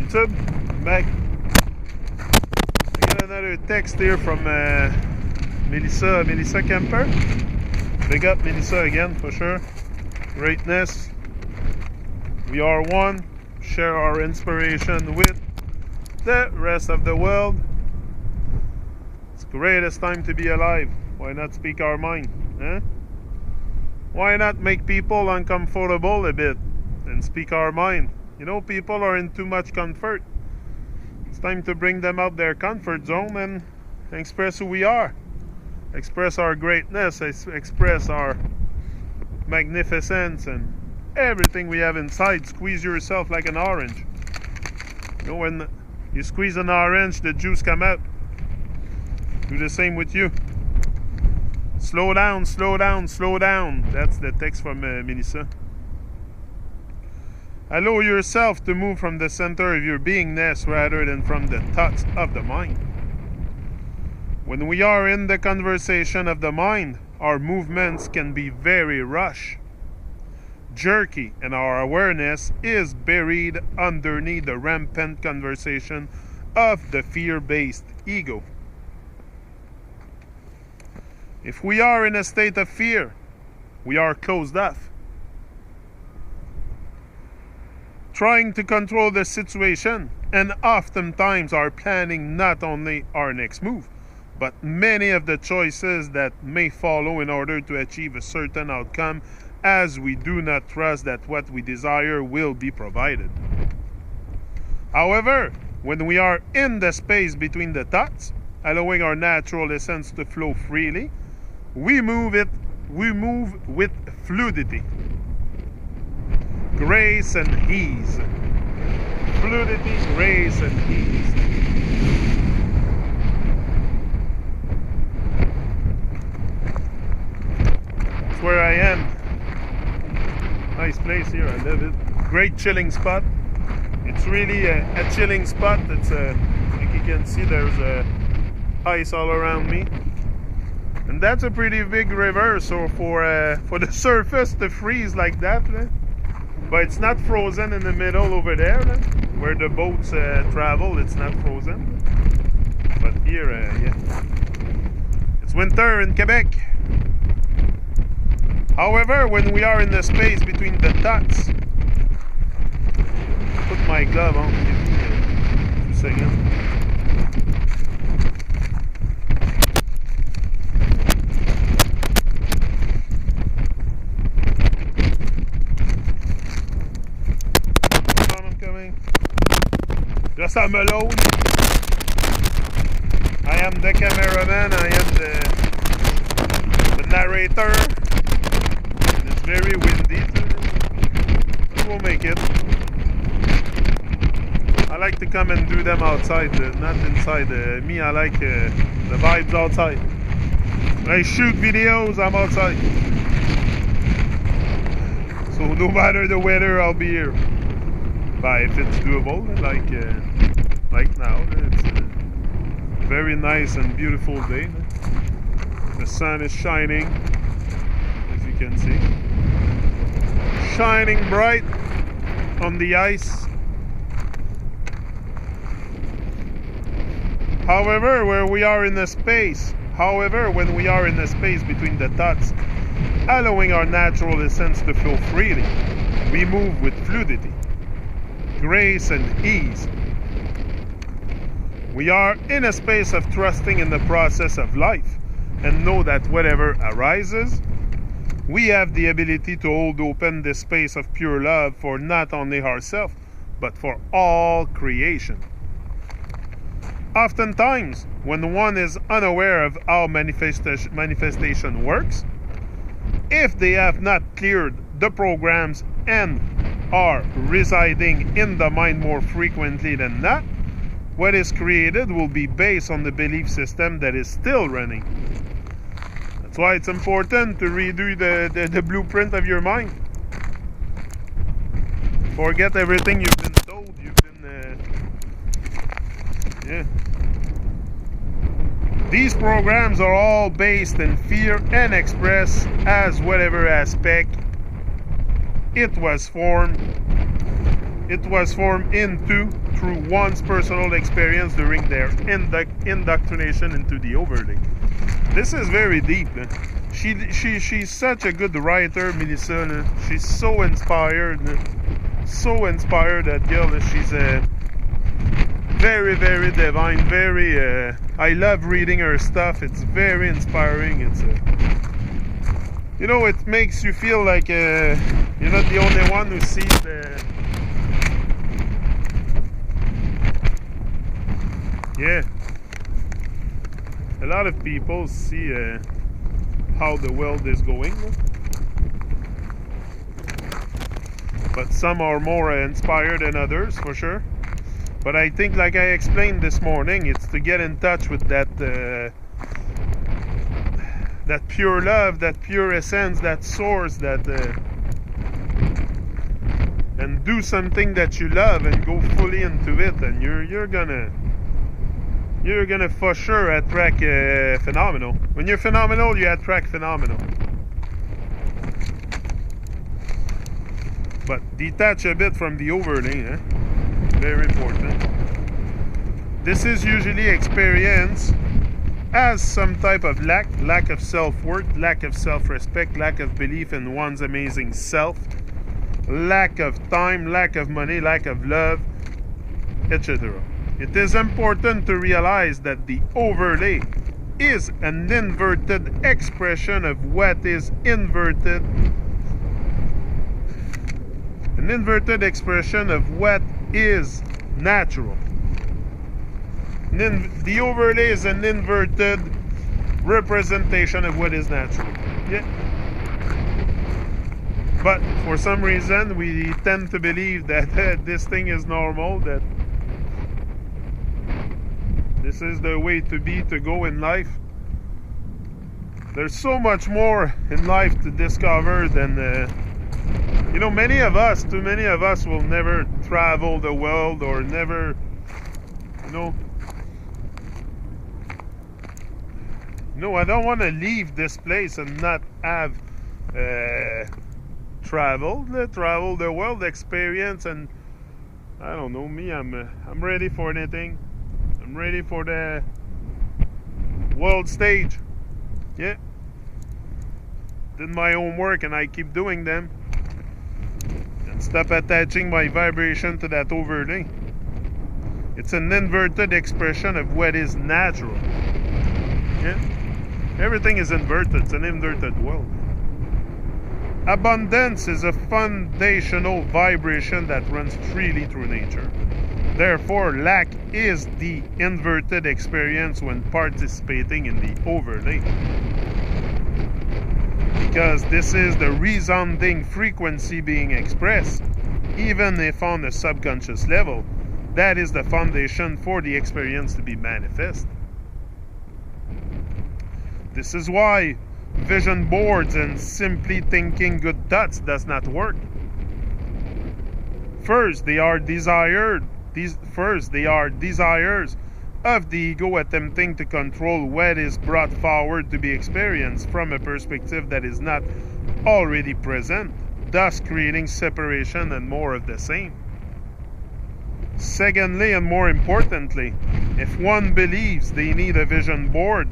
YouTube. I'm back. I got another text here from Melissa Kemper. Big up Melissa again for sure. Greatness. We are one. Share our inspiration with the rest of the world. It's the greatest time to be alive. Why not speak our mind? Eh? Why not make people uncomfortable a bit and speak our mind? You know, people are in too much comfort. It's time to bring them out their comfort zone and express who we are. Express our greatness, express our magnificence and everything we have inside. Squeeze yourself like an orange. You know, when you squeeze an orange, the juice come out. Do the same with you. Slow down, slow down, slow down. That's the text from Melissa. Allow yourself to move from the center of your beingness rather than from the thoughts of the mind. When we are in the conversation of the mind, our movements can be very rushed, jerky, and our awareness is buried underneath the rampant conversation of the fear-based ego. If we are in a state of fear, we are closed off. Trying to control the situation, and oftentimes are planning not only our next move, but many of the choices that may follow in order to achieve a certain outcome, as we do not trust that what we desire will be provided. However, when we are in the space between the thoughts, allowing our natural essence to flow freely, we move with fluidity, grace and ease. Fluidity, grace and ease. That's where I am. Nice place here, I love it. Great chilling spot. It's really a chilling spot. It's like you can see, there's ice all around me. And that's a pretty big river, so for the surface to freeze like that, but it's not frozen in the middle over there, where the boats travel. It's not frozen. But here, yeah, it's winter in Quebec. However, when we are in the space between the thoughts, put my glove on. Give me 2 seconds. Just I'm alone. I am the cameraman, I am the narrator. And it's very windy today. We'll make it. I like to come and do them outside, not inside. Me, I like the vibes outside. When I shoot videos, I'm outside. So no matter the weather, I'll be here. But if it's doable, like now, it's a very nice and beautiful day. The sun is shining, as you can see, shining bright on the ice. However, when we are in the space between the thoughts, allowing our natural essence to flow freely, we move with fluidity, grace and ease. We are in a space of trusting in the process of life and know that whatever arises, we have the ability to hold open this space of pure love for not only ourselves, but for all creation. Oftentimes, when one is unaware of how manifestation works, if they have not cleared the programs and are residing in the mind more frequently than not, what is created will be based on the belief system that is still running. That's why it's important to redo the blueprint of your mind. Forget everything you've been told, yeah. These programs are all based in fear and expressed as whatever aspect it was formed it was formed into through one's personal experience during their indoctrination into the overlay. This is very deep. She's such a good writer, Melissa. She's so inspired. So inspired, that girl. She's very, very divine. Very. I love reading her stuff. It's very inspiring. It's. It makes you feel like you're not the only one who sees the. Yeah. A lot of people see how the world is going. But some are more inspired than others, for sure. But I think, like I explained this morning, it's to get in touch with that pure love, that pure essence, that source, and do something that you love and go fully into it, and you're gonna for sure attract phenomenal. When you're phenomenal, you attract phenomenal. But detach a bit from the overlay, very important. This is usually experienced as some type of lack of self-worth, lack of self-respect, lack of belief in one's amazing self, lack of time, lack of money, lack of love, etc. It is important to realize that the overlay is an inverted expression of what is inverted. An inverted expression of what is natural. The overlay is an inverted representation of what is natural. Yeah. But for some reason, we tend to believe that this thing is normal, that this is the way to be, to go in life. There's so much more in life to discover than, too many of us will never travel the world, or never, I don't want to leave this place and not have traveled the world, experience, and I don't know, me, I'm ready for anything. I'm ready for the world stage. Yeah. Did my homework and I keep doing them. And stop attaching my vibration to that overlay. It's an inverted expression of what is natural. Yeah. Everything is inverted. It's an inverted world. Abundance is a foundational vibration that runs freely through nature. Therefore, lack is the inverted experience when participating in the overlay. Because this is the resounding frequency being expressed, even if on a subconscious level, that is the foundation for the experience to be manifest. This is why vision boards and simply thinking good thoughts does not work. First, they are desires of the ego attempting to control what is brought forward to be experienced from a perspective that is not already present, thus creating separation and more of the same. Secondly, and more importantly, if one believes they need a vision board,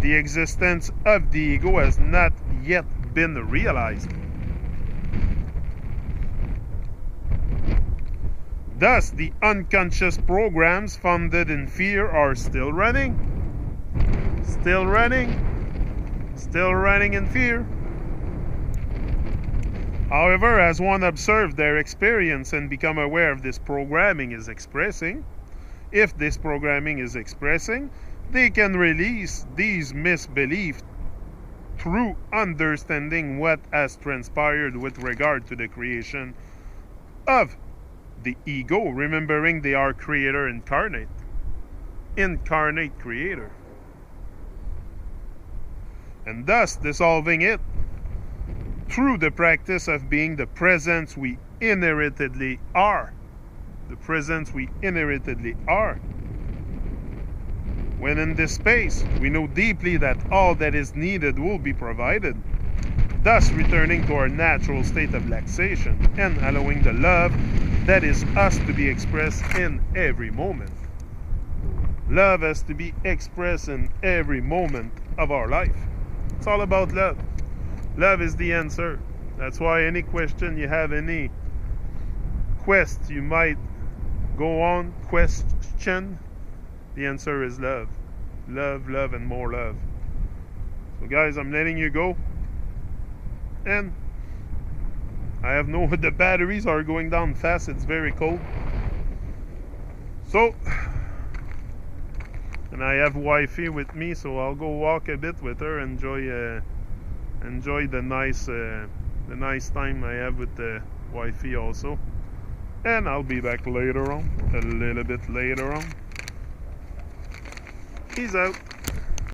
the existence of the ego has not yet been realized. Thus, the unconscious programs founded in fear are still running in fear. However, as one observes their experience and become aware of this programming is expressing, if this programming is expressing, they can release these misbeliefs through understanding what has transpired with regard to the creation of the ego, remembering they are creator incarnate creator, and thus dissolving it through the practice of being the presence we inheritedly are. When in this space, we know deeply that all that is needed will be provided, thus returning to our natural state of relaxation and allowing the love that is us to be expressed in every moment. Love has to be expressed in every moment of our life. It's all about love. Love is the answer. That's why any question you have, any quest you might go on, question, the answer is love. Love, love, and more love. So guys, I'm letting you go. And I have no, the batteries are going down fast. It's very cold. So, and I have wifey with me, so I'll go walk a bit with her, enjoy the nice time I have with the wifey also. And I'll be back later on, a little bit later on. Peace out.